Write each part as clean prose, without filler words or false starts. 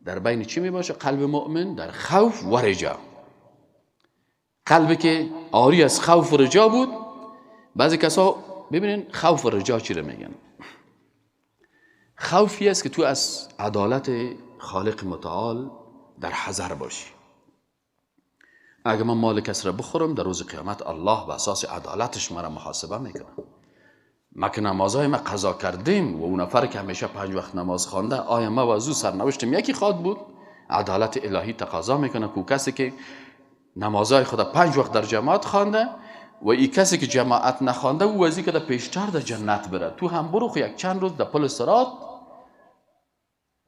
در بین چی می باشه؟ قلب مؤمن در خوف و رجا. قلبی که آری از خوف و رجا بود. بعضی کسا ببینین خوف و رجا چی رو میگن. خوفی است که تو از عدالت خالق متعال در حذر باشی. اگه من مال کس را بخورم در روز قیامت الله به اساس عدالتش مرا محاسبه میکنه. ما که نمازهای ما قضا کردیم و اون نفر که همیشه 5 وقت نماز خوانده، آیا ما و از او سرنوشتم یکی خواهد بود؟ عدالت الهی تقاضا میکنه که کسی که نمازهای خدا 5 وقت در جماعت خوانده و این کسی که جماعت نخوانده او وزی که در پیشتر در جنت بره. تو هم برو خو یک چند روز در پل صراط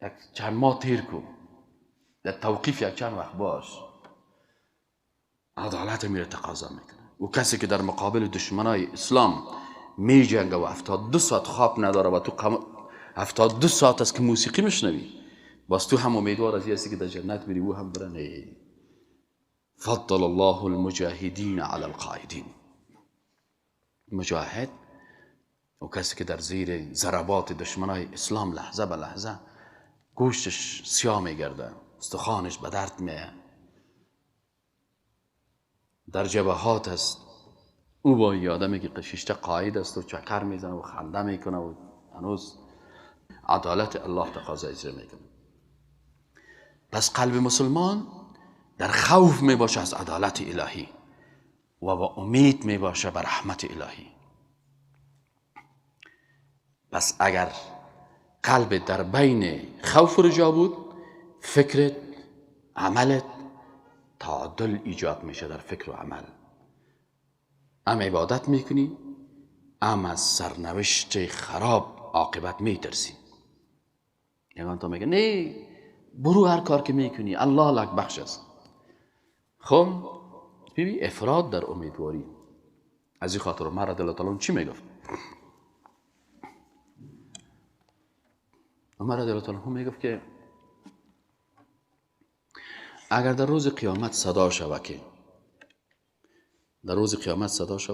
یک چند ماه تیر کن، در توقیف یک چند وقت باش. عدالت میره تقاضا میکنه. و کسی که در مقابل دشمنای اسلام می جنگه و 72 ساعت خواب نداره و تو 72 ساعت است که موسیقی میشنوی، باز تو هم امیدوار از کسی که در جنت میری او هم برنه. فضل الله المجاهدین علی القاعدین. مجاهد و کسی که در زیر ضربات دشمنای اسلام لحظه به لحظه گوشتش سیاه میگرده، استخوانش به درد میه، در جبهات است. او با یادمه که قشیشته قاید است و چکر میزنه و خنده میکنه و هنوز عدالت الله تقاضا اجرا میکنه. پس قلب مسلمان در خوف میباشه از عدالت الهی و با امید میباشه بر رحمت الهی. پس اگر قلب در بین خوف و رجا بود، فکرت، عملت تعادل ایجاد میشه در فکر و عمل. ام عبادت میکنی، ام از سرنوشت خراب عاقبت میترسی. یگان تو میگه نه برو هر کار که میکنی الله لک بخش است. خب ببین افراد در امیدواری. از این خاطر عمر رضی الله تعالی عنه چی میگفت؟ عمر رضی الله تعالی عنه میگفت که اگر در روز قیامت صدا شوه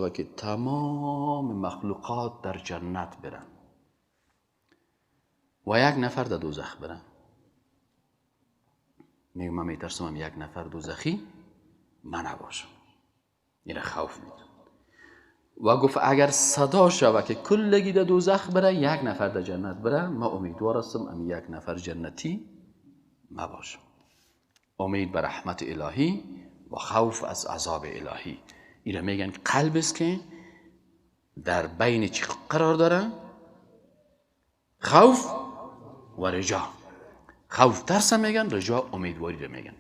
که تمام مخلوقات در جنت برن و یک نفر در دوزخ برن، میگم من میترسم یک نفر دوزخی من نباشم. این خوف میده. و گفت اگر صدا شوه که کلگی در دوزخ بره یک نفر در جنت بره، من امیدوار هستم ام یک نفر جنتی مباشم. امید بر رحمت الهی و خوف از عذاب الهی. اینا میگن قلب است که در بین چی قرار داره؟ خوف و رجا. خوف ترس میگن، رجا امیدواری رو میگن.